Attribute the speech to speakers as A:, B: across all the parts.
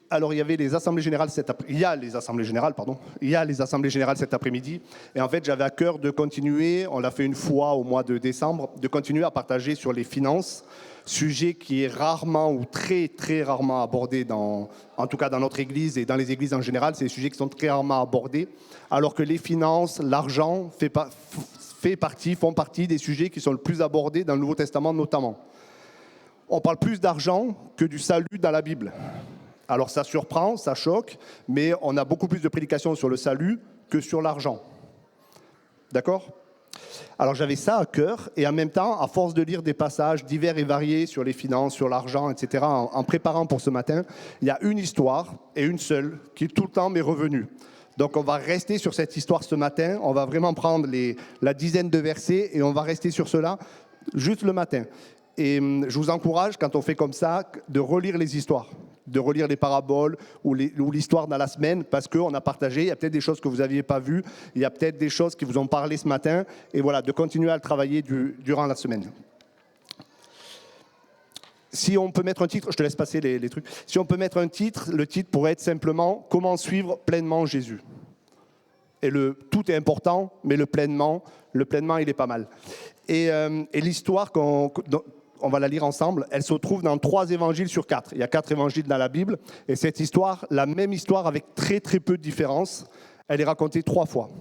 A: Alors, il y avait les assemblées générales il y a les assemblées générales, pardon. Il y a les assemblées générales cet après-midi. Et en fait, j'avais à cœur de continuer, on l'a fait une fois au mois de décembre, de continuer à partager sur les finances, sujet qui est rarement ou très, très rarement abordé en tout cas dans notre église et dans les églises en général. C'est des sujets qui sont très rarement abordés, alors que les finances, l'argent font partie des sujets qui sont le plus abordés dans le Nouveau Testament notamment. On parle plus d'argent que du salut dans la Bible. Alors ça surprend, ça choque, mais on a beaucoup plus de prédications sur le salut que sur l'argent. D'accord ? Alors j'avais ça à cœur, et en même temps, à force de lire des passages divers et variés sur les finances, sur l'argent, etc., en préparant pour ce matin, il y a une histoire, et une seule, qui tout le temps m'est revenue. Donc on va rester sur cette histoire ce matin, on va vraiment prendre la dizaine de versets, et on va rester sur cela juste le matin. Et je vous encourage, quand on fait comme ça, de relire les histoires, de relire les paraboles ou l'histoire dans la semaine, parce qu'on a partagé, il y a peut-être des choses que vous n'aviez pas vues, il y a peut-être des choses qui vous ont parlé ce matin, et voilà, de continuer à le travailler durant la semaine. Si on peut mettre un titre, je te laisse passer les trucs, si on peut mettre un titre, le titre pourrait être simplement « Comment suivre pleinement Jésus ». Et tout est important, mais le pleinement, il est pas mal. Et l'histoire on va la lire ensemble, elle se trouve dans 3 évangiles sur 4. Il y a 4 évangiles dans la Bible, et cette histoire, la même histoire avec très très peu de différence, elle est racontée 3 fois.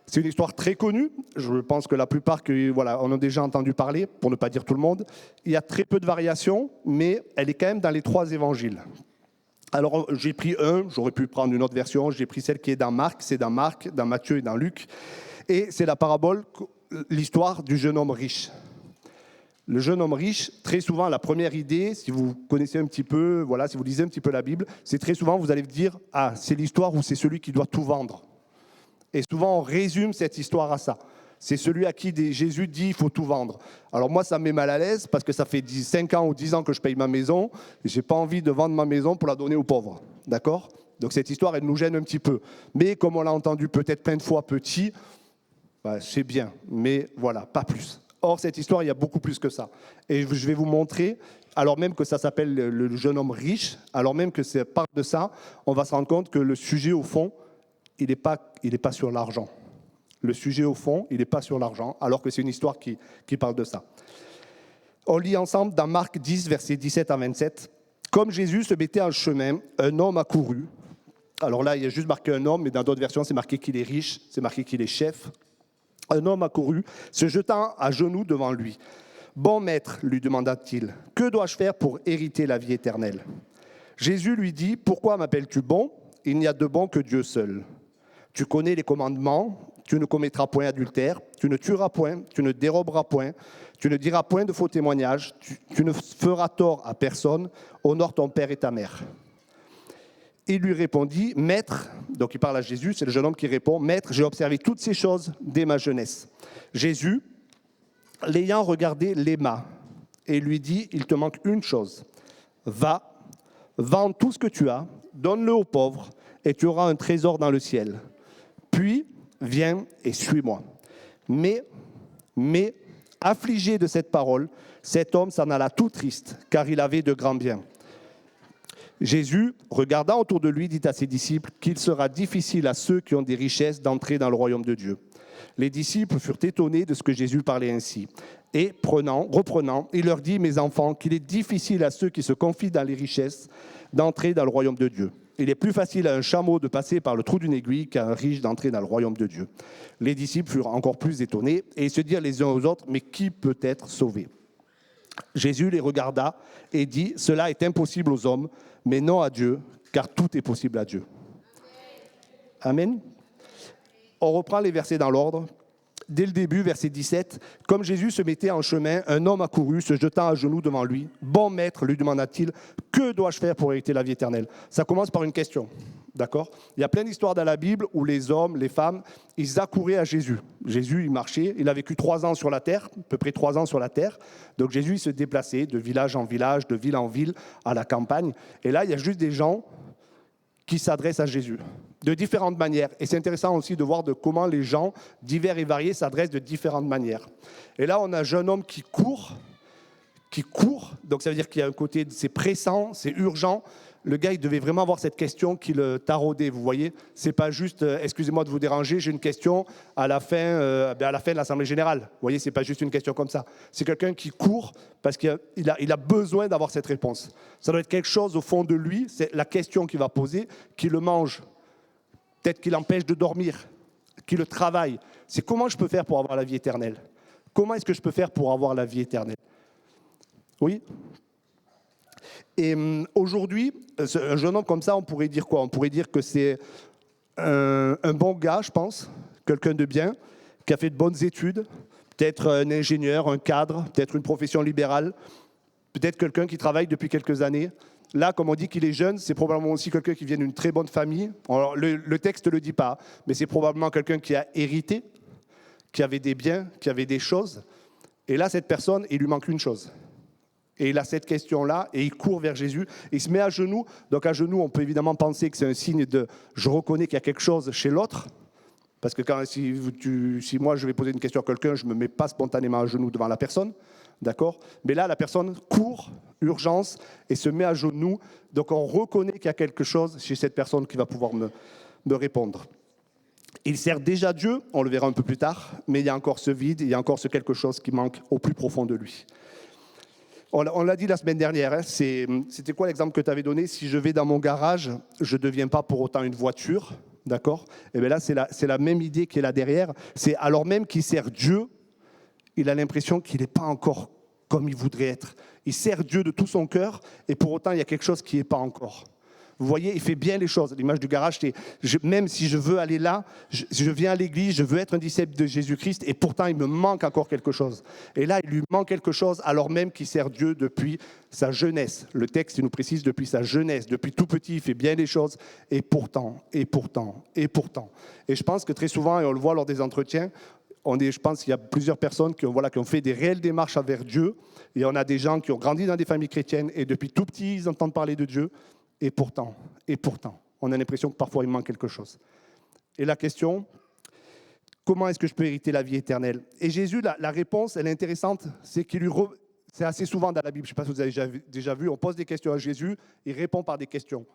A: C'est une histoire très connue, je pense que la plupart en ont déjà entendu parler, pour ne pas dire tout le monde. Il y a très peu de variations, mais elle est quand même dans les 3 évangiles. Alors j'ai pris j'aurais pu prendre une autre version, j'ai pris celle qui est dans Marc, c'est dans Marc, dans Matthieu et dans Luc, et c'est la parabole, l'histoire du jeune homme riche. Le jeune homme riche, très souvent, la première idée, si vous connaissez un petit peu, si vous lisez un petit peu la Bible, c'est très souvent, vous allez vous dire, c'est l'histoire où c'est celui qui doit tout vendre. Et souvent, on résume cette histoire à ça. C'est celui à qui Jésus dit, il faut tout vendre. Alors moi, ça me met mal à l'aise, parce que ça fait 5 ans ou 10 ans que je paye ma maison, et je n'ai pas envie de vendre ma maison pour la donner aux pauvres. D'accord ? Donc cette histoire, elle nous gêne un petit peu. Mais comme on l'a entendu peut-être plein de fois petit, c'est bien, mais voilà, pas plus. Or, cette histoire, il y a beaucoup plus que ça. Et je vais vous montrer, alors même que ça s'appelle le jeune homme riche, alors même que c'est part de ça, on va se rendre compte que le sujet, au fond, il n'est pas sur l'argent. Le sujet, au fond, il n'est pas sur l'argent, alors que c'est une histoire qui parle de ça. On lit ensemble dans Marc 10, versets 17 à 27. « Comme Jésus se mettait en chemin, un homme accourut. » Alors là, il y a juste marqué un homme, mais dans d'autres versions, c'est marqué qu'il est riche, c'est marqué qu'il est chef. Un homme accourut, se jetant à genoux devant lui. « Bon maître, lui demanda-t-il, que dois-je faire pour hériter la vie éternelle ?» Jésus lui dit, « Pourquoi m'appelles-tu bon ? Il n'y a de bon que Dieu seul. Tu connais les commandements, tu ne commettras point adultère, tu ne tueras point, tu ne déroberas point, tu ne diras point de faux témoignages, tu ne feras tort à personne, honore ton père et ta mère. » Il lui répondit, « Maître », donc il parle à Jésus, c'est le jeune homme qui répond, « Maître, j'ai observé toutes ces choses dès ma jeunesse. » Jésus, l'ayant regardé, l'aima et lui dit, « Il te manque une chose. Va, vends tout ce que tu as, donne-le aux pauvres et tu auras un trésor dans le ciel. Puis, viens et suis-moi. » Mais, affligé de cette parole, cet homme s'en alla tout triste, car il avait de grands biens. Jésus, regardant autour de lui, dit à ses disciples qu'il sera difficile à ceux qui ont des richesses d'entrer dans le royaume de Dieu. Les disciples furent étonnés de ce que Jésus parlait ainsi. Et reprenant, il leur dit, « Mes enfants, qu'il est difficile à ceux qui se confient dans les richesses d'entrer dans le royaume de Dieu. Il est plus facile à un chameau de passer par le trou d'une aiguille qu'à un riche d'entrer dans le royaume de Dieu. » Les disciples furent encore plus étonnés et se dirent les uns aux autres, « Mais qui peut être sauvé ?» Jésus les regarda et dit, « Cela est impossible aux hommes, mais non à Dieu, car tout est possible à Dieu. » Amen. On reprend les versets dans l'ordre. Dès le début, verset 17, « Comme Jésus se mettait en chemin, un homme accourut, se jetant à genoux devant lui. « Bon maître, lui demanda-t-il, que dois-je faire pour hériter la vie éternelle ?» Ça commence par une question. D'accord ? Il y a plein d'histoires dans la Bible où les hommes, les femmes, ils accouraient à Jésus. Jésus, il marchait, il a vécu 3 ans sur la terre, à peu près 3 ans sur la terre. Donc Jésus, il se déplaçait de village en village, de ville en ville, à la campagne. Et là, il y a juste des gens qui s'adressent à Jésus de différentes manières. Et c'est intéressant aussi de voir comment les gens divers et variés s'adressent de différentes manières. Et là, on a un jeune homme qui court. Donc ça veut dire qu'il y a un côté, c'est pressant, c'est urgent. Le gars, il devait vraiment avoir cette question qui le taraudait, vous voyez. C'est pas juste, excusez-moi de vous déranger, j'ai une question à la fin de l'Assemblée générale. Vous voyez, c'est pas juste une question comme ça. C'est quelqu'un qui court parce qu'il a besoin d'avoir cette réponse. Ça doit être quelque chose au fond de lui, c'est la question qu'il va poser, qui le mange. Peut-être qu'il l'empêche de dormir, qui le travaille. C'est comment je peux faire pour avoir la vie éternelle? Comment est-ce que je peux faire pour avoir la vie éternelle? Oui. Et aujourd'hui, un jeune homme comme ça, on pourrait dire quoi? On pourrait dire que c'est un bon gars, je pense, quelqu'un de bien, qui a fait de bonnes études, peut-être un ingénieur, un cadre, peut-être une profession libérale, peut-être quelqu'un qui travaille depuis quelques années. Là, comme on dit qu'il est jeune, c'est probablement aussi quelqu'un qui vient d'une très bonne famille. Alors, le texte ne le dit pas, mais c'est probablement quelqu'un qui a hérité, qui avait des biens, qui avait des choses. Et là, cette personne, il lui manque une chose. Et il a cette question-là, et il court vers Jésus, et il se met à genoux. Donc à genoux, on peut évidemment penser que c'est un signe de « je reconnais qu'il y a quelque chose chez l'autre ». Parce que si moi je vais poser une question à quelqu'un, je ne me mets pas spontanément à genoux devant la personne. D'accord? Mais là, la personne court, urgence, et se met à genoux. Donc on reconnaît qu'il y a quelque chose chez cette personne qui va pouvoir me répondre. Il sert déjà Dieu, on le verra un peu plus tard, mais il y a encore ce vide, il y a encore ce quelque chose qui manque au plus profond de lui. On l'a dit la semaine dernière, hein, c'était quoi l'exemple que tu avais donné? Si je vais dans mon garage, je ne deviens pas pour autant une voiture, d'accord? Et bien là, c'est la même idée qui est là derrière. C'est alors même qu'il sert Dieu, il a l'impression qu'il n'est pas encore comme il voudrait être. Il sert Dieu de tout son cœur, et pour autant, il y a quelque chose qui n'est pas encore. Vous voyez, il fait bien les choses. L'image du garage, c'est même si je veux aller là, je viens à l'église, je veux être un disciple de Jésus-Christ, et pourtant il me manque encore quelque chose. Et là, il lui manque quelque chose, alors même qu'il sert Dieu depuis sa jeunesse. Le texte il nous précise depuis sa jeunesse, depuis tout petit, il fait bien les choses, et pourtant, et pourtant, et pourtant. Et je pense que très souvent, et on le voit lors des entretiens, je pense qu'il y a plusieurs personnes qui ont fait des réelles démarches envers Dieu, et on a des gens qui ont grandi dans des familles chrétiennes, et depuis tout petit, ils entendent parler de Dieu. Et pourtant, on a l'impression que parfois il manque quelque chose. Et la question, comment est-ce que je peux hériter la vie éternelle? Et Jésus, la réponse, elle est intéressante, c'est c'est assez souvent dans la Bible, je ne sais pas si vous avez déjà vu, on pose des questions à Jésus, il répond par des questions.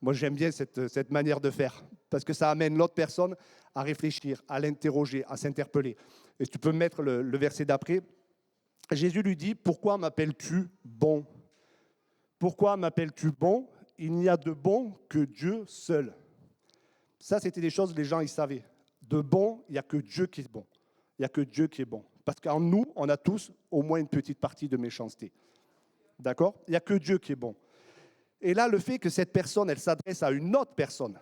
A: Moi, j'aime bien cette manière de faire, parce que ça amène l'autre personne à réfléchir, à l'interroger, à s'interpeller. Et tu peux mettre le verset d'après. Jésus lui dit, « Pourquoi m'appelles-tu bon ? Pourquoi m'appelles-tu bon? Il n'y a de bon que Dieu seul. » Ça, c'était des choses que les gens ils savaient. De bon, il n'y a que Dieu qui est bon. Il n'y a que Dieu qui est bon. Parce qu'en nous, on a tous au moins une petite partie de méchanceté. D'accord? Il n'y a que Dieu qui est bon. Et là, le fait que cette personne, elle s'adresse à une autre personne,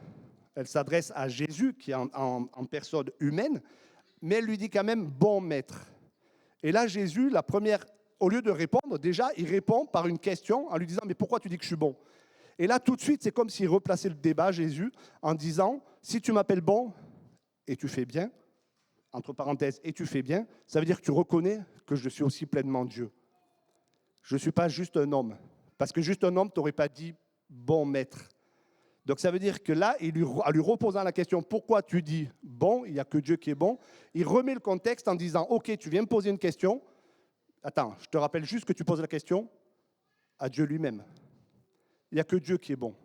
A: elle s'adresse à Jésus, qui est en personne humaine, mais elle lui dit quand même « bon maître ». Et là, Jésus, au lieu de répondre, déjà, il répond par une question en lui disant « mais pourquoi tu dis que je suis bon ?» Et là, tout de suite, c'est comme s'il replaçait le débat, Jésus, en disant « si tu m'appelles bon et tu fais bien, entre parenthèses, et tu fais bien, ça veut dire que tu reconnais que je suis aussi pleinement Dieu. Je ne suis pas juste un homme. Parce que juste un homme, tu n'aurais pas dit « bon maître ». Donc ça veut dire que là, en lui reposant la question « pourquoi tu dis bon, il n'y a que Dieu qui est bon », il remet le contexte en disant « ok, tu viens me poser une question, attends, je te rappelle juste que tu poses la question à Dieu lui-même. Il n'y a que Dieu qui est bon. »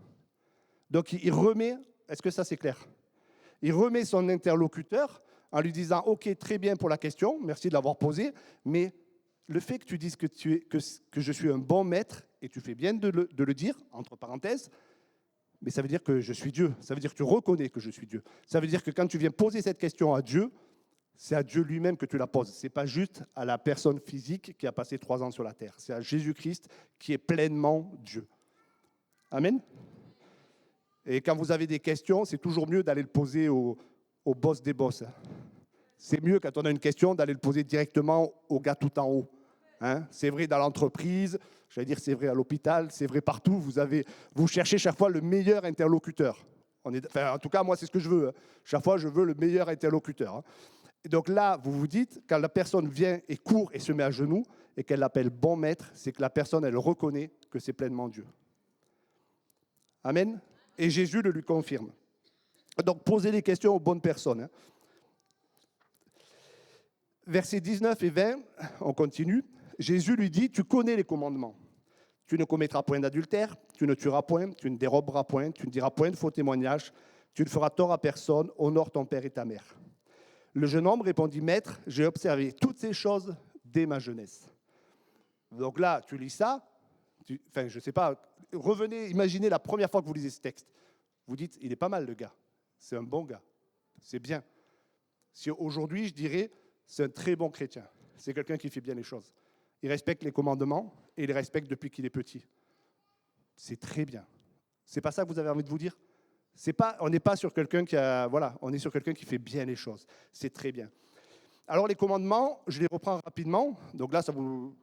A: Donc il remet, est-ce que ça c'est clair? Il remet son interlocuteur en lui disant « ok, très bien pour la question, merci de l'avoir posée, mais le fait que tu dises que je suis un bon maître, et tu fais bien de le dire, entre parenthèses, mais ça veut dire que je suis Dieu, ça veut dire que tu reconnais que je suis Dieu. Ça veut dire que quand tu viens poser cette question à Dieu, c'est à Dieu lui-même que tu la poses. Ce n'est pas juste à la personne physique qui a passé 3 ans sur la terre. C'est à Jésus-Christ qui est pleinement Dieu. Amen. Et quand vous avez des questions, c'est toujours mieux d'aller le poser au boss des boss. C'est mieux quand on a une question d'aller le poser directement au gars tout en haut. Hein? C'est vrai dans l'entreprise, j'allais dire c'est vrai à l'hôpital, c'est vrai partout. Vous cherchez chaque fois le meilleur interlocuteur. En tout cas, moi, c'est ce que je veux. Hein. Chaque fois, je veux le meilleur interlocuteur. Hein. Et donc là, vous vous dites, quand la personne vient et court et se met à genoux, et qu'elle l'appelle bon maître, c'est que la personne, elle reconnaît que c'est pleinement Dieu. Amen. Et Jésus le lui confirme. Donc, posez les questions aux bonnes personnes. Hein. Versets 19 et 20, on continue. Jésus lui dit, tu connais les commandements. Tu ne commettras point d'adultère, tu ne tueras point, tu ne déroberas point, tu ne diras point de faux témoignages, tu ne feras tort à personne, honore ton père et ta mère. Le jeune homme répondit, Maître, j'ai observé toutes ces choses dès ma jeunesse. Donc là, tu lis ça, je ne sais pas, revenez, imaginez la première fois que vous lisez ce texte. Vous dites, il est pas mal le gars, c'est un bon gars, c'est bien. Si aujourd'hui, je dirais, c'est un très bon chrétien, c'est quelqu'un qui fait bien les choses. Il respecte les commandements et il les respecte depuis qu'il est petit. C'est très bien. C'est pas ça que vous avez envie de vous dire? On n'est pas sur quelqu'un on est sur quelqu'un qui fait bien les choses. C'est très bien. Alors les commandements, je les reprends rapidement. Donc là,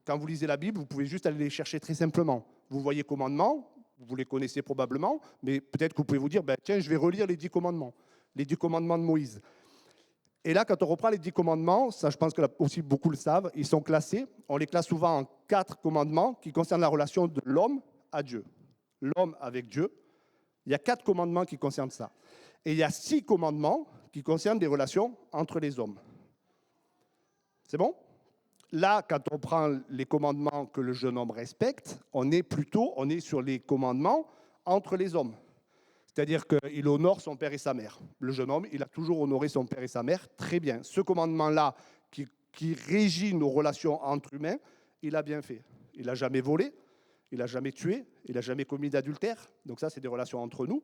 A: quand vous lisez la Bible, vous pouvez juste aller les chercher très simplement. Vous voyez commandements, vous les connaissez probablement, mais peut-être que vous pouvez vous dire, tiens, je vais relire les 10 commandements, les 10 commandements de Moïse. Et là, quand on reprend les 10 commandements, ça je pense que là aussi beaucoup le savent, ils sont classés. On les classe souvent en 4 commandements qui concernent la relation de l'homme à Dieu. L'homme avec Dieu. Il y a 4 commandements qui concernent ça. Et il y a 6 commandements qui concernent des relations entre les hommes. C'est bon? Là, quand on prend les commandements que le jeune homme respecte, on est sur les commandements entre les hommes. C'est-à-dire qu'il honore son père et sa mère. Le jeune homme, il a toujours honoré son père et sa mère. Très bien. Ce commandement-là, qui régit nos relations entre humains, il a bien fait. Il n'a jamais volé, il n'a jamais tué, il n'a jamais commis d'adultère. Donc ça, c'est des relations entre nous.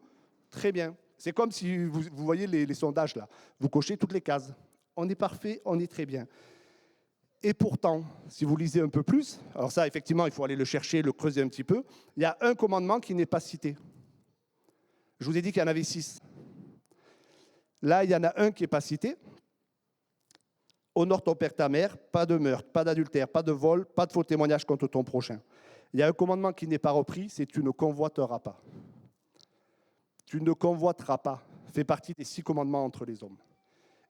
A: Très bien. C'est comme si vous voyez les sondages là. Vous cochez toutes les cases. On est parfait, on est très bien. Et pourtant, si vous lisez un peu plus, alors ça, effectivement, il faut aller le chercher, le creuser un petit peu, il y a un commandement qui n'est pas cité. Je vous ai dit qu'il y en avait 6. Là, il y en a un qui n'est pas cité. Honore ton père, ta mère, pas de meurtre, pas d'adultère, pas de vol, pas de faux témoignage contre ton prochain. Il y a un commandement qui n'est pas repris, c'est tu ne convoiteras pas. Tu ne convoiteras pas. Fait partie des 6 commandements entre les hommes.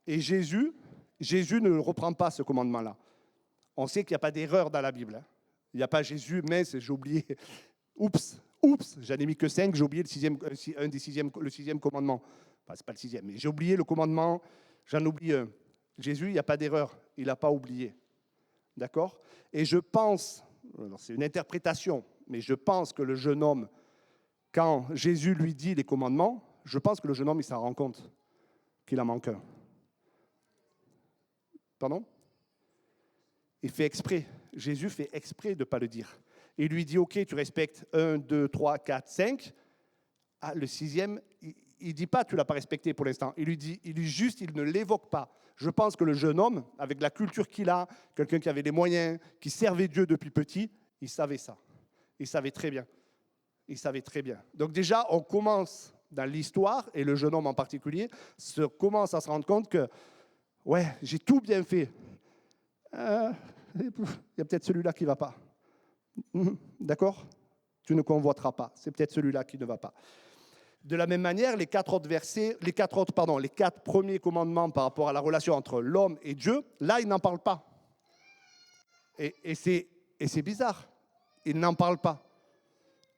A: Et Jésus ne reprend pas ce commandement-là. On sait qu'il n'y a pas d'erreur dans la Bible. Il n'y a pas Jésus, mince, j'ai oublié. Oups, j'en ai mis que 5, j'ai oublié le 6e commandement. Enfin, c'est pas le 6e, mais j'ai oublié le commandement, j'en oublie un. Jésus, il n'y a pas d'erreur, il n'a pas oublié. D'accord? Et je pense, c'est une interprétation, mais je pense que le jeune homme, quand Jésus lui dit les commandements, je pense que le jeune homme, il s'en rend compte qu'il en manque un. Pardon? Il fait exprès. Jésus fait exprès de ne pas le dire. Il lui dit, OK, tu respectes 1, 2, 3, 4, 5. Ah, le 6e, il ne dit pas, tu ne l'as pas respecté pour l'instant. Il lui dit juste, il ne l'évoque pas. Je pense que le jeune homme, avec la culture qu'il a, quelqu'un qui avait les moyens, qui servait Dieu depuis petit, il savait ça. Il savait très bien. Il savait très bien. Donc déjà, on commence dans l'histoire, et le jeune homme en particulier, commence à se rendre compte que, ouais, j'ai tout bien fait. Il y a peut-être celui-là qui ne va pas. D'accord? Tu ne convoiteras pas. C'est peut-être celui-là qui ne va pas. De la même manière, les 4 premiers commandements par rapport à la relation entre l'homme et Dieu, là, il n'en parle pas. Et c'est bizarre. Il n'en parle pas.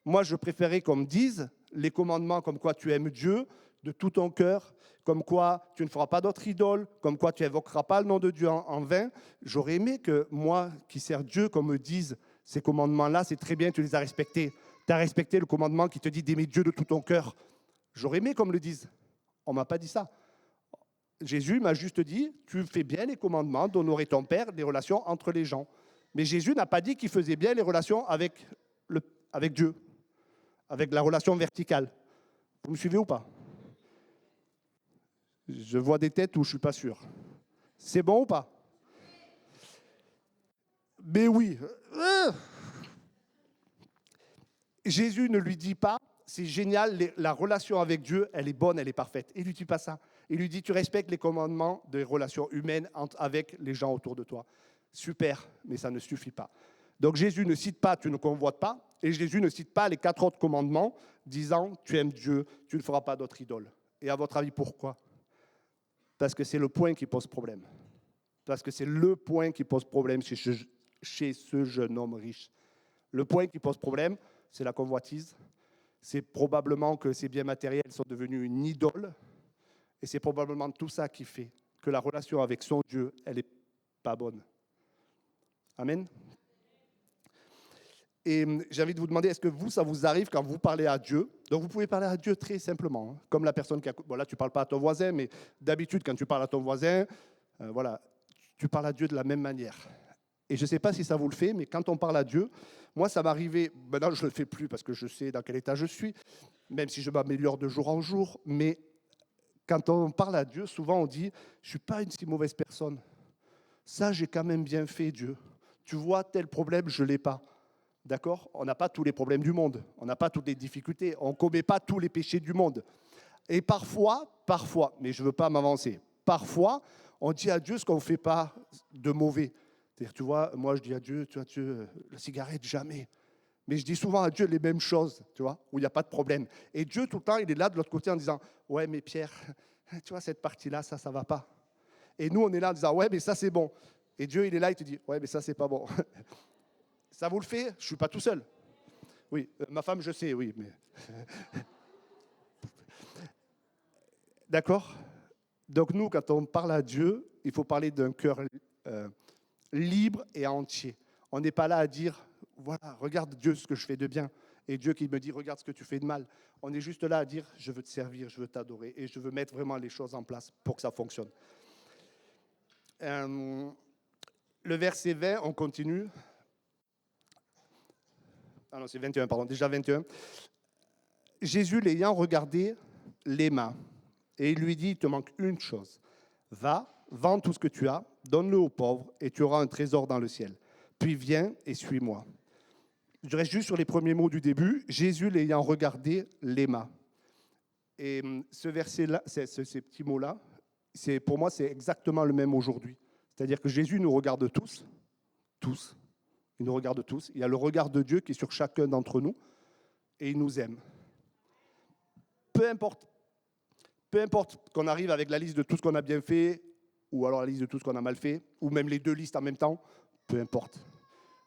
A: Moi, je préférais qu'on me dise les commandements comme quoi tu aimes Dieu de tout ton cœur, comme quoi tu ne feras pas d'autre idole, comme quoi tu n'invoqueras pas le nom de Dieu en vain. J'aurais aimé que moi, qui sers Dieu, qu'on me dise ces commandements-là, c'est très bien, tu les as respectés. Tu as respecté le commandement qui te dit d'aimer Dieu de tout ton cœur. J'aurais aimé qu'on me le dise. On ne m'a pas dit ça. Jésus m'a juste dit, tu fais bien les commandements d'honorer ton Père, les relations entre les gens. Mais Jésus n'a pas dit qu'il faisait bien les relations avec Dieu, avec la relation verticale. Vous me suivez ou pas? Je vois des têtes où je ne suis pas sûr. C'est bon ou pas? Mais oui. Jésus ne lui dit pas, c'est génial, la relation avec Dieu, elle est bonne, elle est parfaite. Il ne lui dit pas ça. Il lui dit, tu respectes les commandements des relations humaines avec les gens autour de toi. Super, mais ça ne suffit pas. Donc Jésus ne cite pas, tu ne convoites pas, et Jésus ne cite pas les 4 autres commandements disant, tu aimes Dieu, tu ne feras pas d'autre idole. Et à votre avis, pourquoi? Parce que c'est le point qui pose problème. Parce que c'est le point qui pose problème chez ce jeune homme riche. Le point qui pose problème, c'est la convoitise. C'est probablement que ces biens matériels sont devenus une idole. Et c'est probablement tout ça qui fait que la relation avec son Dieu, elle n'est pas bonne. Amen. Et j'ai envie de vous demander, est-ce que vous, ça vous arrive quand vous parlez à Dieu? Donc vous pouvez parler à Dieu très simplement, hein, comme la personne qui a... Bon là, tu ne parles pas à ton voisin, mais d'habitude, quand tu parles à ton voisin, voilà, tu parles à Dieu de la même manière. Et je ne sais pas si ça vous le fait, mais quand on parle à Dieu, moi, ça m'arrivait, maintenant je ne le fais plus parce que je sais dans quel état je suis, même si je m'améliore de jour en jour, mais quand on parle à Dieu, souvent on dit, je ne suis pas une si mauvaise personne. Ça, j'ai quand même bien fait, Dieu. Tu vois, tel problème, je ne l'ai pas. D'accord? On n'a pas tous les problèmes du monde. On n'a pas toutes les difficultés. On ne commet pas tous les péchés du monde. Et parfois, mais je ne veux pas m'avancer, parfois, on dit à Dieu ce qu'on ne fait pas de mauvais. C'est-à-dire, tu vois, moi, je dis à Dieu, tu vois, Dieu, la cigarette, jamais. Mais je dis souvent à Dieu les mêmes choses, tu vois, où il n'y a pas de problème. Et Dieu, tout le temps, il est là de l'autre côté en disant, ouais, mais Pierre, tu vois, cette partie-là, ça ne va pas. Et nous, on est là en disant, ouais, mais ça, c'est bon. Et Dieu, il est là, il te dit, ouais, mais ça, c'est pas bon. Ça vous le fait? Je ne suis pas tout seul. Oui, ma femme, je sais, oui, mais... D'accord? Donc nous, quand on parle à Dieu, il faut parler d'un cœur libre et entier. On n'est pas là à dire, voilà, regarde Dieu ce que je fais de bien. Et Dieu qui me dit, regarde ce que tu fais de mal. On est juste là à dire, je veux te servir, je veux t'adorer. Et je veux mettre vraiment les choses en place pour que ça fonctionne. Le verset 20, on continue. Ah non, c'est 21, pardon, déjà 21. Jésus, l'ayant regardé, l'aima. Et il lui dit, il te manque une chose. Va, vends tout ce que tu as, donne-le aux pauvres, et tu auras un trésor dans le ciel. Puis viens et suis-moi. Je reste juste sur les premiers mots du début. Jésus, l'ayant regardé, l'aima. Et ce verset-là, ces petits mots-là, pour moi, c'est exactement le même aujourd'hui. C'est-à-dire que Jésus nous regarde tous. Il nous regarde tous. Il y a le regard de Dieu qui est sur chacun d'entre nous, et il nous aime. Peu importe qu'on arrive avec la liste de tout ce qu'on a bien fait, ou alors la liste de tout ce qu'on a mal fait, ou même les deux listes en même temps, peu importe.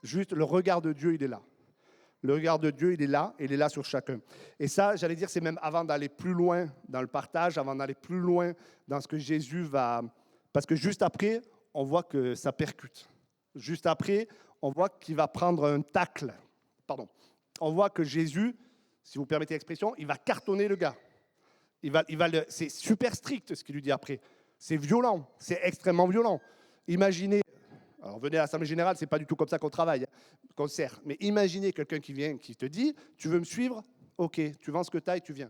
A: Juste, le regard de Dieu, il est là. Le regard de Dieu, il est là sur chacun. Et ça, j'allais dire, c'est même avant d'aller plus loin dans le partage, avant d'aller plus loin dans ce que Jésus va... Parce que juste après, on voit que ça percute. Juste après, on voit qu'il va prendre un tacle. Pardon. On voit que Jésus, si vous permettez l'expression, il va cartonner le gars. C'est super strict ce qu'il lui dit après. C'est violent, c'est extrêmement violent. Imaginez, alors venez à l'Assemblée Générale, c'est pas du tout comme ça qu'on travaille, qu'on sert. Mais imaginez quelqu'un qui vient, qui te dit, tu veux me suivre? Ok, tu vends ce que tu as et tu viens.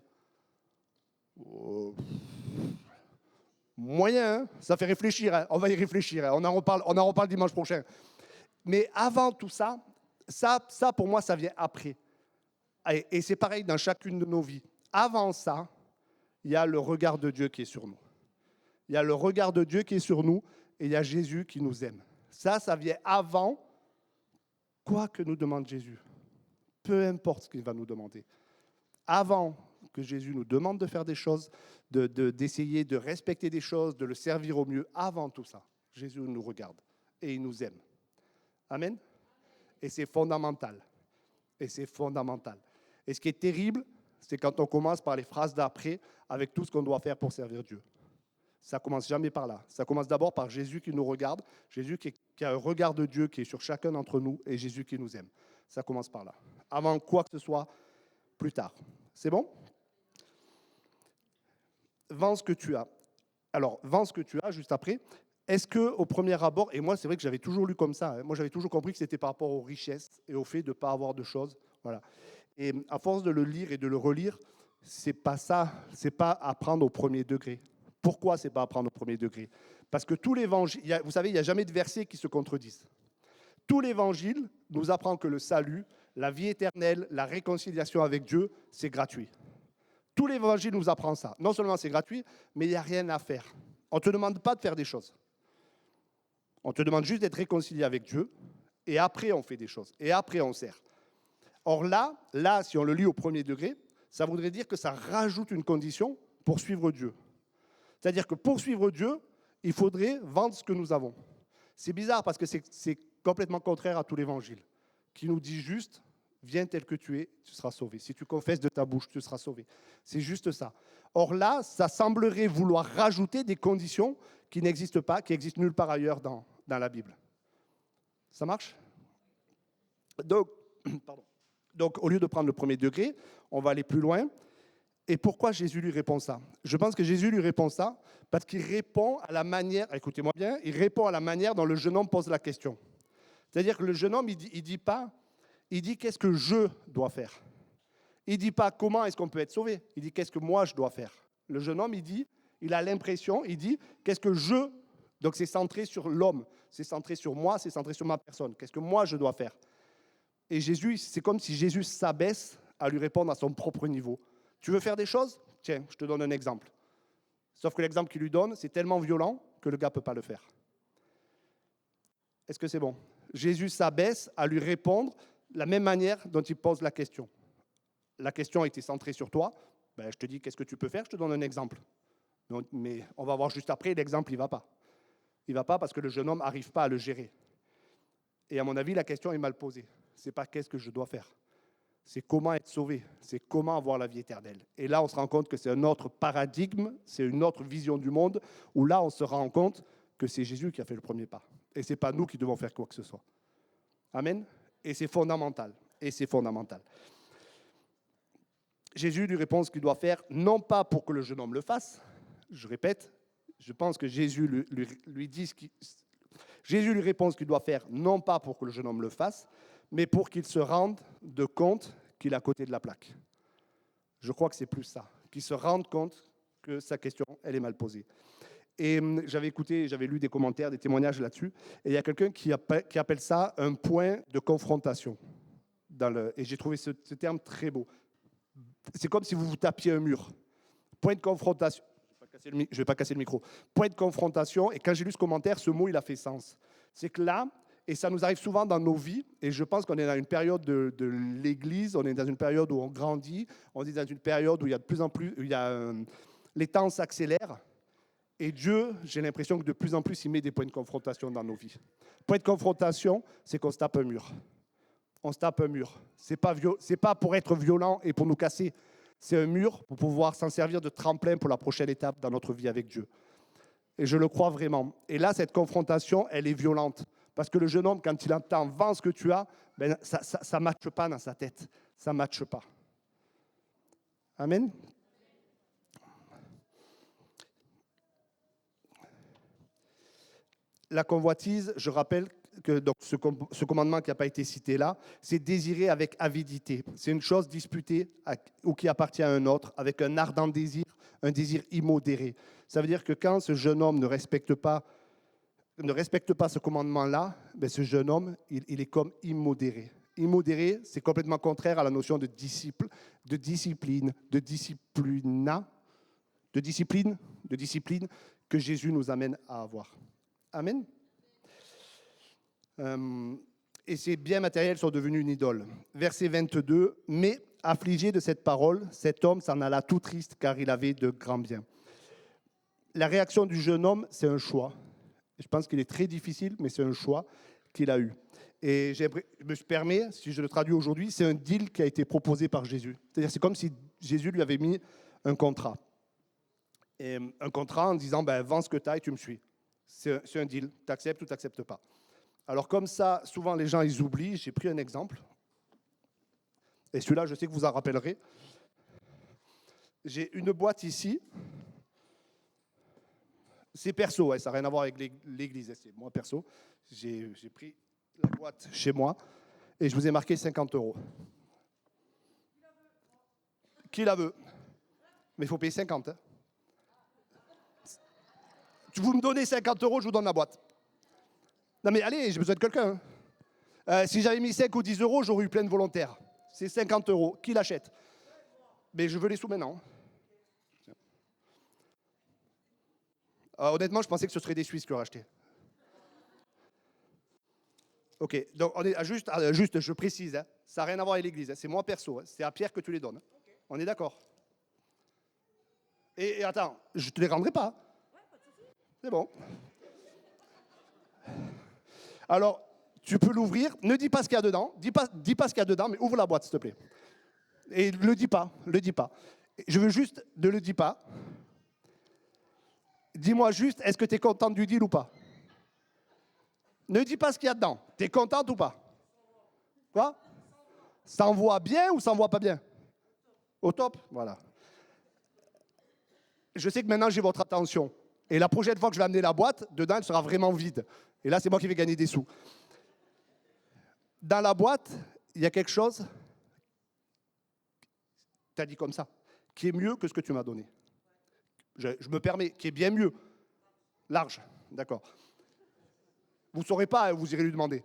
A: Oh. Moyen, hein, ça fait réfléchir, hein. On va y réfléchir, hein. On en reparle dimanche prochain. Mais avant tout ça, ça pour moi, ça vient après. Et c'est pareil dans chacune de nos vies. Avant ça, il y a le regard de Dieu qui est sur nous. Il y a le regard de Dieu qui est sur nous et il y a Jésus qui nous aime. Ça vient avant quoi que nous demande Jésus. Peu importe ce qu'il va nous demander. Avant que Jésus nous demande de faire des choses, d'essayer de respecter des choses, de le servir au mieux, avant tout ça, Jésus nous regarde et il nous aime. Amen. Et c'est fondamental. Et c'est fondamental. Et ce qui est terrible, c'est quand on commence par les phrases d'après avec tout ce qu'on doit faire pour servir Dieu. Ça ne commence jamais par là. Ça commence d'abord par Jésus qui nous regarde, Jésus qui a un regard de Dieu qui est sur chacun d'entre nous et Jésus qui nous aime. Ça commence par là. Avant quoi que ce soit, plus tard. C'est bon? Vends ce que tu as. Alors, vends ce que tu as juste après. Est-ce qu'au premier abord, et moi c'est vrai que j'avais toujours lu comme ça, hein, moi j'avais toujours compris que c'était par rapport aux richesses et au fait de ne pas avoir de choses. Voilà. Et à force de le lire et de le relire, c'est pas ça, c'est pas apprendre au premier degré. Pourquoi c'est pas apprendre au premier degré? Parce que tout l'évangile, vous savez, il n'y a jamais de versets qui se contredisent. Tout l'évangile nous apprend que le salut, la vie éternelle, la réconciliation avec Dieu, c'est gratuit. Tout l'évangile nous apprend ça. Non seulement c'est gratuit, mais il n'y a rien à faire. On ne te demande pas de faire des choses. On te demande juste d'être réconcilié avec Dieu, et après on fait des choses, et après on sert. Or là, si on le lit au premier degré, ça voudrait dire que ça rajoute une condition pour suivre Dieu. C'est-à-dire que pour suivre Dieu, il faudrait vendre ce que nous avons. C'est bizarre parce que c'est complètement contraire à tout l'évangile, qui nous dit juste, viens tel que tu es, tu seras sauvé. Si tu confesses de ta bouche, tu seras sauvé. C'est juste ça. Or là, ça semblerait vouloir rajouter des conditions qui n'existent pas, qui existent nulle part ailleurs dans la Bible. Ça marche? Donc, Pardon. Donc, au lieu de prendre le premier degré, on va aller plus loin. Et pourquoi Jésus lui répond ça? Je pense que Jésus lui répond ça parce qu'il répond à la manière, écoutez-moi bien, il répond à la manière dont le jeune homme pose la question. C'est-à-dire que le jeune homme, il dit pas, il dit qu'est-ce que je dois faire. Il dit pas comment est-ce qu'on peut être sauvé. Il dit qu'est-ce que moi je dois faire. Le jeune homme, il dit, il a l'impression, il dit qu'est-ce que je. Donc c'est centré sur l'homme, c'est centré sur moi, c'est centré sur ma personne. Qu'est-ce que moi je dois faire? Et Jésus, c'est comme si Jésus s'abaisse à lui répondre à son propre niveau. Tu veux faire des choses? Tiens, je te donne un exemple. Sauf que l'exemple qu'il lui donne, c'est tellement violent que le gars ne peut pas le faire. Est-ce que c'est bon? Jésus s'abaisse à lui répondre de la même manière dont il pose la question. La question était centrée sur toi. Ben, je te dis, qu'est-ce que tu peux faire? Je te donne un exemple. Donc, mais on va voir juste après, l'exemple, il ne va pas. Il ne va pas parce que le jeune homme n'arrive pas à le gérer. Et à mon avis, la question est mal posée. Ce n'est pas qu'est-ce que je dois faire. C'est comment être sauvé. C'est comment avoir la vie éternelle. Et là, on se rend compte que c'est un autre paradigme, c'est une autre vision du monde, où là, on se rend compte que c'est Jésus qui a fait le premier pas. Et ce n'est pas nous qui devons faire quoi que ce soit. Amen. Et c'est fondamental. Et c'est fondamental. Jésus lui répond ce qu'il doit faire, non pas pour que le jeune homme le fasse. Je répète, je pense que Jésus lui dit ce qu'il... Jésus lui répond ce qu'il doit faire, non pas pour que le jeune homme le fasse, mais pour qu'il se rende de compte qu'il est à côté de la plaque. Je crois que c'est plus ça, qu'il se rende compte que sa question, elle est mal posée. Et j'avais lu des commentaires, des témoignages là-dessus, et il y a quelqu'un qui appelle ça un point de confrontation. Et j'ai trouvé ce terme très beau. C'est comme si vous vous tapiez un mur. Point de confrontation. Je ne vais pas casser le micro. Point de confrontation, et quand j'ai lu ce commentaire, ce mot, il a fait sens. C'est que là, et ça nous arrive souvent dans nos vies, et je pense qu'on est dans une période de l'Église, on est dans une période où on grandit, on est dans une période où il y a de plus en plus, les temps s'accélèrent, et Dieu, j'ai l'impression que de plus en plus, il met des points de confrontation dans nos vies. Point de confrontation, c'est qu'on se tape un mur. On se tape un mur. C'est pas pour être violent et pour nous casser. C'est un mur pour pouvoir s'en servir de tremplin pour la prochaine étape dans notre vie avec Dieu. Et je le crois vraiment. Et là, cette confrontation, elle est violente. Parce que le jeune homme, quand il entend « vends ce que tu as », ben, ça ne matche pas dans sa tête. Ça ne matche pas. Amen. La convoitise, je rappelle que donc, ce commandement qui n'a pas été cité là, c'est désirer avec avidité. C'est une chose disputée ou qui appartient à un autre, avec un ardent désir, un désir immodéré. Ça veut dire que quand ce jeune homme ne respecte pas ce commandement-là, ben ce jeune homme, il est comme immodéré. Immodéré, c'est complètement contraire à la notion de discipline, de discipline que Jésus nous amène à avoir. Amen. Et ces biens matériels sont devenus une idole. Verset 22, « Mais, affligé de cette parole, cet homme s'en alla tout triste, car il avait de grands biens. » La réaction du jeune homme, c'est un choix. Je pense qu'il est très difficile, mais c'est un choix qu'il a eu. Et je me permets, si je le traduis aujourd'hui, c'est un deal qui a été proposé par Jésus. C'est-à-dire c'est comme si Jésus lui avait mis un contrat. Et un contrat en disant, ben, vends ce que tu as et tu me suis. C'est un deal, tu acceptes ou tu n'acceptes pas. Alors comme ça, souvent les gens, ils oublient. J'ai pris un exemple. Et celui-là, je sais que vous en rappellerez. J'ai une boîte ici. C'est perso, ça n'a rien à voir avec l'église. C'est moi perso. J'ai pris la boîte chez moi et je vous ai marqué 50 €. Qui la veut? Mais il faut payer 50. Hein. Vous me donnez 50 €, je vous donne la boîte. Non mais allez, j'ai besoin de quelqu'un. Si j'avais mis 5 ou 10 €, j'aurais eu plein de volontaires. C'est 50 €. Qui l'achète? Mais je veux les sous maintenant. Honnêtement, je pensais que ce serait des Suisses qui auraient acheté. Ok, donc on est juste, je précise, hein, ça n'a rien à voir avec l'église. Hein, c'est moi perso, hein, c'est à Pierre que tu les donnes. Okay. On est d'accord? Et attends, je ne te les rendrai pas. Ouais, pas de souci. C'est bon. Alors, tu peux l'ouvrir. Ne dis pas ce qu'il y a dedans. Dis pas ce qu'il y a dedans, mais ouvre la boîte, s'il te plaît. Et le dis pas. Je veux juste, ne le dis pas. Dis-moi juste, est-ce que tu es contente du deal ou pas? Ne dis pas ce qu'il y a dedans. Tu es contente ou pas? Quoi? Ça envoie bien ou ça envoie pas bien? Au top, voilà. Je sais que maintenant j'ai votre attention. Et la prochaine fois que je vais amener la boîte, dedans elle sera vraiment vide. Et là c'est moi qui vais gagner des sous. Dans la boîte, il y a quelque chose, tu as dit comme ça, qui est mieux que ce que tu m'as donné. Je me permets, qui est bien mieux. Large, d'accord. Vous ne saurez pas, vous irez lui demander.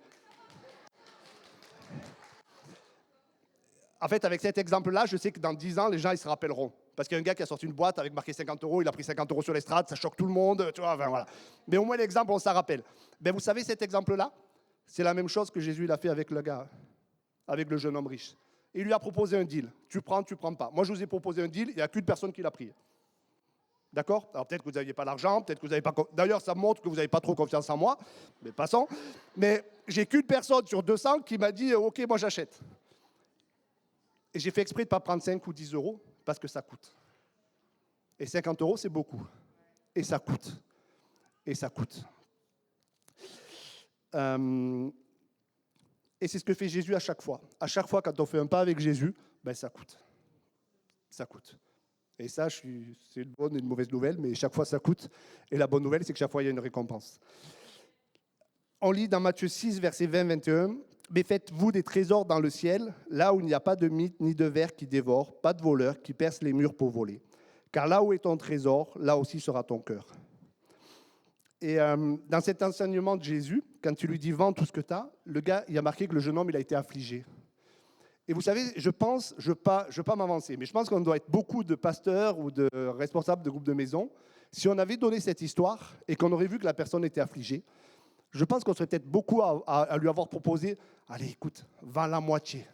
A: En fait, avec cet exemple-là, je sais que dans 10 ans, les gens, ils se rappelleront. Parce qu'il y a un gars qui a sorti une boîte avec marqué 50 euros, il a pris 50 euros sur l'estrade, ça choque tout le monde, tu vois, enfin, voilà. Mais au moins l'exemple, on s'en rappelle. Ben, vous savez, cet exemple-là, c'est la même chose que Jésus l'a fait avec le gars, avec le jeune homme riche. Il lui a proposé un deal. Tu prends pas. Moi, je vous ai proposé un deal, il n'y a qu'une personne qui l'a pris. D'accord? Alors peut-être que vous n'aviez pas l'argent, peut-être que vous n'avez pas... D'ailleurs, ça montre que vous n'avez pas trop confiance en moi, mais passons. Mais j'ai qu'une personne sur 200 qui m'a dit, OK, moi j'achète. Et j'ai fait exprès de ne pas prendre 5 ou 10 euros, parce que ça coûte. Et 50 euros, c'est beaucoup. Et ça coûte. Et ça coûte. Et c'est ce que fait Jésus à chaque fois. À chaque fois, quand on fait un pas avec Jésus, ben ça coûte. Ça coûte. Et ça, c'est une bonne et une mauvaise nouvelle, mais chaque fois, ça coûte. Et la bonne nouvelle, c'est que chaque fois, il y a une récompense. On lit dans Matthieu 6, versets 20-21, « Mais faites-vous des trésors dans le ciel, là où il n'y a pas de mythe ni de vers qui dévorent, pas de voleurs qui percent les murs pour voler. Car là où est ton trésor, là aussi sera ton cœur. » Et dans cet enseignement de Jésus, quand tu lui dis « Vends tout ce que tu as », le gars, il a marqué que le jeune homme, il a été affligé. Et vous savez, je ne veux pas m'avancer, mais je pense qu'on doit être beaucoup de pasteurs ou de responsables de groupes de maison. Si on avait donné cette histoire et qu'on aurait vu que la personne était affligée, je pense qu'on serait peut-être beaucoup à lui avoir proposé, allez, écoute, vends la moitié.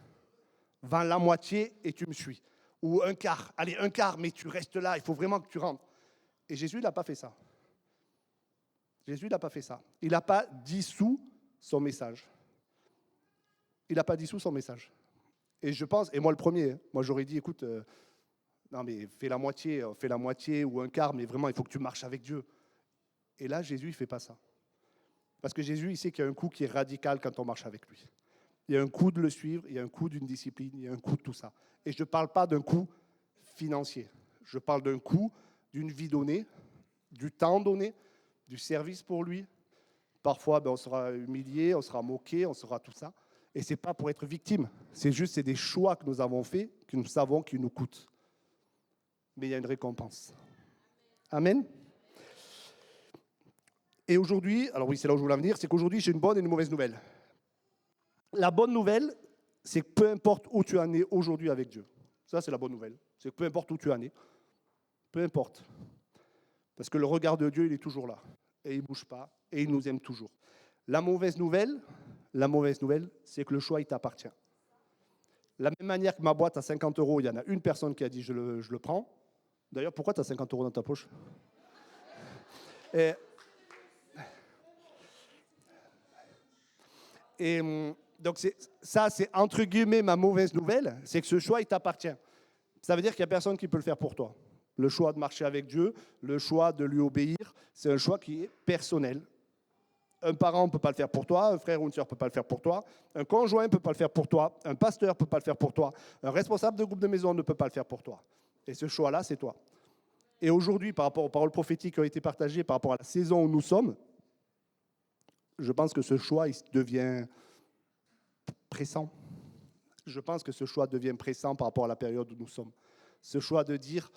A: Vends la moitié et tu me suis. Ou un quart. Allez, un quart, mais tu restes là, il faut vraiment que tu rentres. Et Jésus, il n'a pas fait ça. Jésus, il n'a pas fait ça. Il n'a pas dissous son message. Il n'a pas dissous son message. Et je pense, et moi le premier, moi j'aurais dit, écoute, non mais fais la moitié ou un quart, mais vraiment il faut que tu marches avec Dieu. Et là, Jésus, il ne fait pas ça. Parce que Jésus, il sait qu'il y a un coût qui est radical quand on marche avec lui. Il y a un coût de le suivre, il y a un coût d'une discipline, il y a un coût de tout ça. Et je ne parle pas d'un coût financier. Je parle d'un coût d'une vie donnée, du temps donné, du service pour lui. Parfois, on sera humilié, on sera moqué, on sera tout ça. Et ce n'est pas pour être victime. C'est des choix que nous avons faits, que nous savons qu'ils nous coûtent. Mais il y a une récompense. Amen. Et aujourd'hui, alors oui, c'est là où je voulais en venir, c'est qu'aujourd'hui, j'ai une bonne et une mauvaise nouvelle. La bonne nouvelle, c'est que peu importe où tu en es aujourd'hui avec Dieu. Ça, c'est la bonne nouvelle. C'est que peu importe où tu en es, peu importe. Parce que le regard de Dieu, il est toujours là. Et il ne bouge pas. Et il nous aime toujours. La mauvaise nouvelle, c'est que le choix, il t'appartient. De la même manière que ma boîte à 50 euros, il y en a une personne qui a dit je le prends. D'ailleurs, pourquoi tu as 50 euros dans ta poche? Et donc, ça, c'est entre guillemets ma mauvaise nouvelle, c'est que ce choix, il t'appartient. Ça veut dire qu'il n'y a personne qui peut le faire pour toi. Le choix de marcher avec Dieu, le choix de lui obéir, c'est un choix qui est personnel. Un parent ne peut pas le faire pour toi, un frère ou une sœur ne peut pas le faire pour toi, un conjoint ne peut pas le faire pour toi, un pasteur ne peut pas le faire pour toi, un responsable de groupe de maison ne peut pas le faire pour toi. Et ce choix-là, c'est toi. Et aujourd'hui, par rapport aux paroles prophétiques qui ont été partagées, par rapport à la saison où nous sommes, je pense que ce choix il devient pressant. Je pense que ce choix devient pressant par rapport à la période où nous sommes. Ce choix de dire,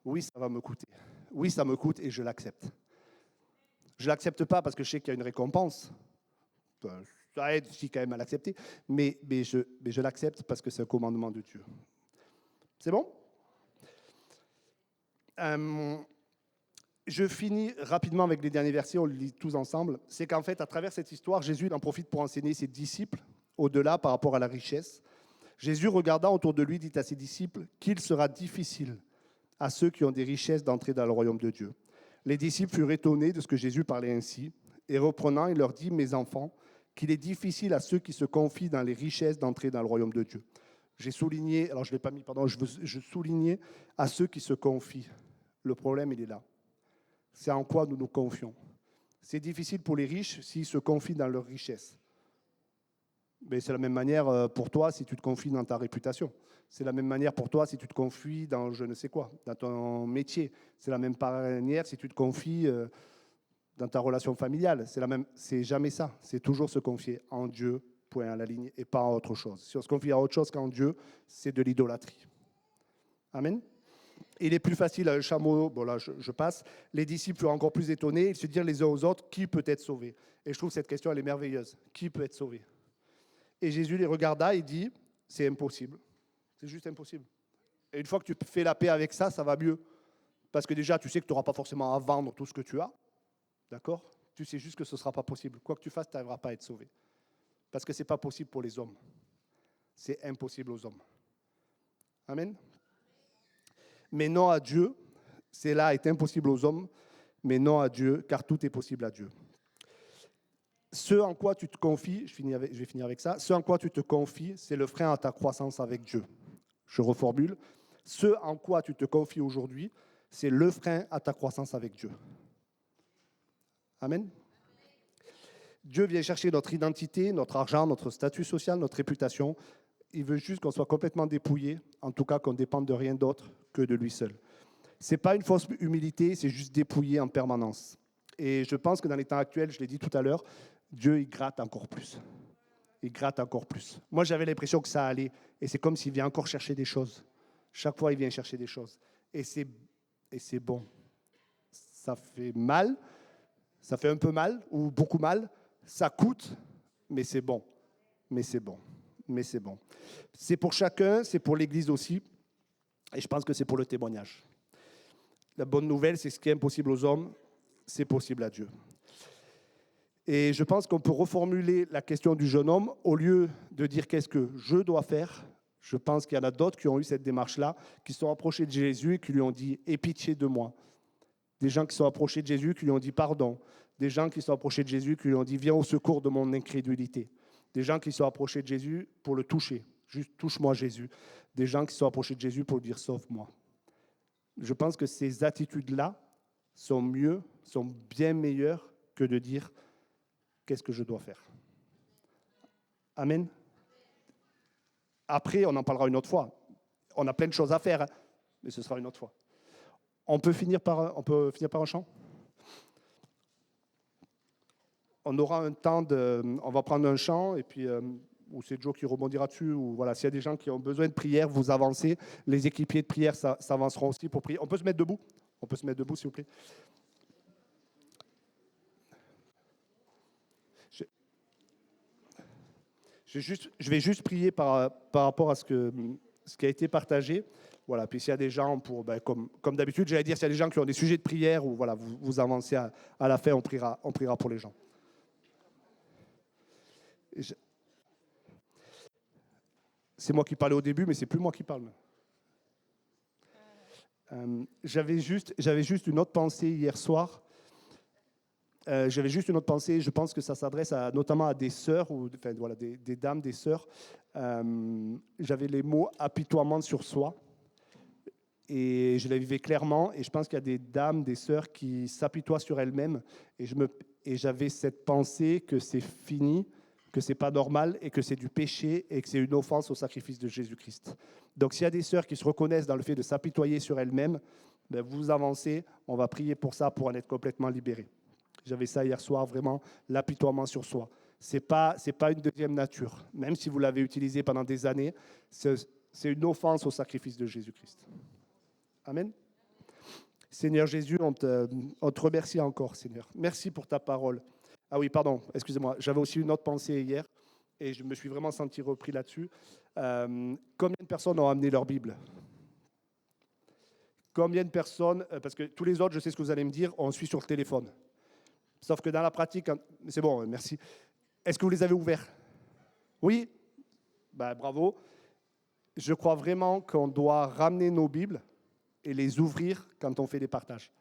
A: oui, ça va me coûter. Oui, ça me coûte et je l'accepte. Je ne l'accepte pas parce que je sais qu'il y a une récompense. Ça aide aussi quand même à l'accepter. Mais je l'accepte parce que c'est un commandement de Dieu. C'est bon? Je finis rapidement avec les derniers versets, on les lit tous ensemble. C'est qu'en fait, à travers cette histoire, Jésus en profite pour enseigner ses disciples au-delà par rapport à la richesse. Jésus, regardant autour de lui, dit à ses disciples qu'il sera difficile à ceux qui ont des richesses d'entrer dans le royaume de Dieu. Les disciples furent étonnés de ce que Jésus parlait ainsi, et reprenant, il leur dit, mes enfants, qu'il est difficile à ceux qui se confient dans les richesses d'entrer dans le royaume de Dieu. J'ai souligné, alors je ne l'ai pas mis, pardon, je soulignais à ceux qui se confient. Le problème, il est là. C'est en quoi nous nous confions. C'est difficile pour les riches s'ils se confient dans leur richesse. Mais c'est la même manière pour toi si tu te confies dans ta réputation. C'est la même manière pour toi si tu te confies dans je ne sais quoi, dans ton métier. C'est la même manière si tu te confies dans ta relation familiale. C'est jamais ça. C'est toujours se confier en Dieu, point à la ligne, et pas en autre chose. Si on se confie à autre chose qu'en Dieu, c'est de l'idolâtrie. Amen. Il est plus facile à un chameau, bon là je passe, les disciples furent encore plus étonnés, ils se dirent les uns aux autres, qui peut être sauvé? Et je trouve cette question, elle est merveilleuse. Qui peut être sauvé? Et Jésus les regarda et dit, c'est impossible. C'est juste impossible. Et une fois que tu fais la paix avec ça, ça va mieux. Parce que déjà, tu sais que tu n'auras pas forcément à vendre tout ce que tu as. D'accord? Tu sais juste que ce ne sera pas possible. Quoi que tu fasses, tu n'arriveras pas à être sauvé. Parce que ce n'est pas possible pour les hommes. C'est impossible aux hommes. Amen. Mais non à Dieu, cela est impossible aux hommes, mais non à Dieu, car tout est possible à Dieu. Ce en quoi tu te confies, je vais finir avec ça, ce en quoi tu te confies, c'est le frein à ta croissance avec Dieu. Je reformule, ce en quoi tu te confies aujourd'hui, c'est le frein à ta croissance avec Dieu. Amen. Dieu vient chercher notre identité, notre argent, notre statut social, notre réputation. Il veut juste qu'on soit complètement dépouillé, en tout cas qu'on ne dépende de rien d'autre que de lui seul. Ce n'est pas une fausse humilité, c'est juste dépouiller en permanence. Et je pense que dans les temps actuels, je l'ai dit tout à l'heure, Dieu, il gratte encore plus. Il gratte encore plus. Moi, j'avais l'impression que ça allait. Et c'est comme s'il vient encore chercher des choses. Chaque fois, il vient chercher des choses. Et c'est bon. Ça fait mal. Ça fait un peu mal ou beaucoup mal. Ça coûte, mais c'est bon. Mais c'est bon. Mais c'est bon. C'est pour chacun, c'est pour l'Église aussi. Et je pense que c'est pour le témoignage. La bonne nouvelle, c'est ce qui est impossible aux hommes, c'est possible à Dieu. Et je pense qu'on peut reformuler la question du jeune homme, au lieu de dire qu'est-ce que je dois faire, je pense qu'il y en a d'autres qui ont eu cette démarche-là, qui se sont approchés de Jésus et qui lui ont dit « Aie pitié de moi ». Des gens qui sont approchés de Jésus qui lui ont dit « Pardon ». Des gens qui sont approchés de Jésus qui lui ont dit « Viens au secours de mon incrédulité ». Des gens qui sont approchés de Jésus pour le toucher, juste « Touche-moi Jésus ». Des gens qui sont approchés de Jésus pour lui dire « Sauve-moi ». Je pense que ces attitudes-là sont mieux, sont bien meilleures que de dire qu'est-ce que je dois faire. Amen. Après, on en parlera une autre fois. On a plein de choses à faire, hein, mais ce sera une autre fois. On peut finir par un chant. On aura un temps on va prendre un chant et puis ou c'est Joe qui rebondira dessus, ou voilà, s'il y a des gens qui ont besoin de prière, vous avancez. Les équipiers de prière s'avanceront aussi pour prier. On peut se mettre debout? On peut se mettre debout, s'il vous plaît. Je vais juste prier par rapport à ce qui a été partagé. Voilà, puis s'il y a des gens, comme d'habitude, j'allais dire, s'il y a des gens qui ont des sujets de prière, ou voilà, vous avancez à la fin, on priera pour les gens. C'est moi qui parlais au début, mais c'est plus moi qui parle. J'avais juste une autre pensée hier soir. Je pense que ça s'adresse notamment à des sœurs, ou enfin, voilà, des dames, des sœurs. J'avais les mots « apitoiement sur soi ». Et je la vivais clairement, et je pense qu'il y a des dames, des sœurs qui s'apitoient sur elles-mêmes. Et j'avais cette pensée que c'est fini, que c'est pas normal, et que c'est du péché, et que c'est une offense au sacrifice de Jésus-Christ. Donc s'il y a des sœurs qui se reconnaissent dans le fait de s'apitoyer sur elles-mêmes, ben vous avancez, on va prier pour ça, pour en être complètement libérés. J'avais ça hier soir, vraiment, l'apitoiement sur soi. C'est pas une deuxième nature. Même si vous l'avez utilisé pendant des années, c'est une offense au sacrifice de Jésus-Christ. Amen. Seigneur Jésus, on te remercie encore, Seigneur. Merci pour ta parole. Ah oui, pardon, excusez-moi. J'avais aussi une autre pensée hier et je me suis vraiment senti repris là-dessus. Combien de personnes ont amené leur Bible? Combien de personnes, parce que tous les autres, je sais ce que vous allez me dire, on suit sur le téléphone. Sauf que dans la pratique, c'est bon, merci. Est-ce que vous les avez ouverts? Oui? Ben, bravo. Je crois vraiment qu'on doit ramener nos Bibles et les ouvrir quand on fait des partages.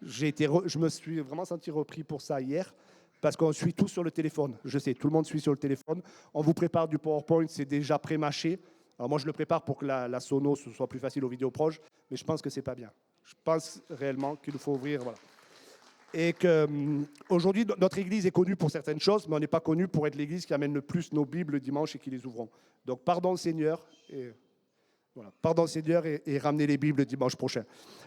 A: Je me suis vraiment senti repris pour ça hier, parce qu'on suit tout sur le téléphone. Je sais, tout le monde suit sur le téléphone. On vous prépare du PowerPoint, c'est déjà pré-mâché. Alors moi, je le prépare pour que la sono soit plus facile aux vidéos proches, mais je pense que c'est pas bien. Je pense réellement qu'il faut ouvrir, voilà. Et qu'aujourd'hui, notre Église est connue pour certaines choses, mais on n'est pas connu pour être l'Église qui amène le plus nos Bibles le dimanche et qui les ouvrons. Donc, pardon Seigneur. Et voilà. Pardon Seigneur et ramenez les Bibles le dimanche prochain.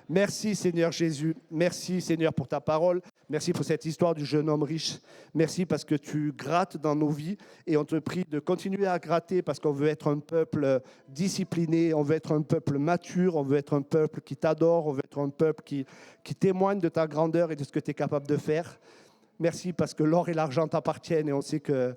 A: Merci Seigneur Jésus. Merci Seigneur pour ta parole. Merci pour cette histoire du jeune homme riche. Merci parce que tu grattes dans nos vies et on te prie de continuer à gratter parce qu'on veut être un peuple discipliné, on veut être un peuple mature, on veut être un peuple qui t'adore, on veut être un peuple qui témoigne de ta grandeur et de ce que tu es capable de faire. Merci parce que l'or et l'argent t'appartiennent et on sait que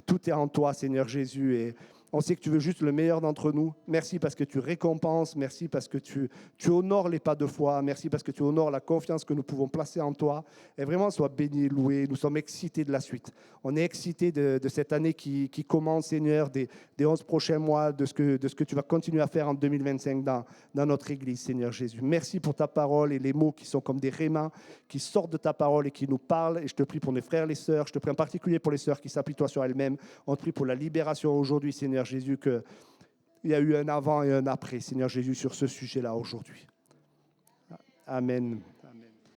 A: tout est en toi Seigneur Jésus et on sait que tu veux juste le meilleur d'entre nous. Merci parce que tu récompenses. Merci parce que tu honores les pas de foi. Merci parce que tu honores la confiance que nous pouvons placer en toi. Et vraiment, sois béni, loué. Nous sommes excités de la suite. On est excités de cette année qui commence, Seigneur, des 11 prochains mois, de ce que tu vas continuer à faire en 2025 dans notre Église, Seigneur Jésus. Merci pour ta parole et les mots qui sont comme des rémins, qui sortent de ta parole et qui nous parlent. Et je te prie pour mes frères et les sœurs. Je te prie en particulier pour les sœurs qui s'appuient toi sur elles-mêmes. On te prie pour la libération aujourd'hui, Seigneur Jésus, qu'il y a eu un avant et un après, Seigneur Jésus, sur ce sujet-là aujourd'hui. Amen.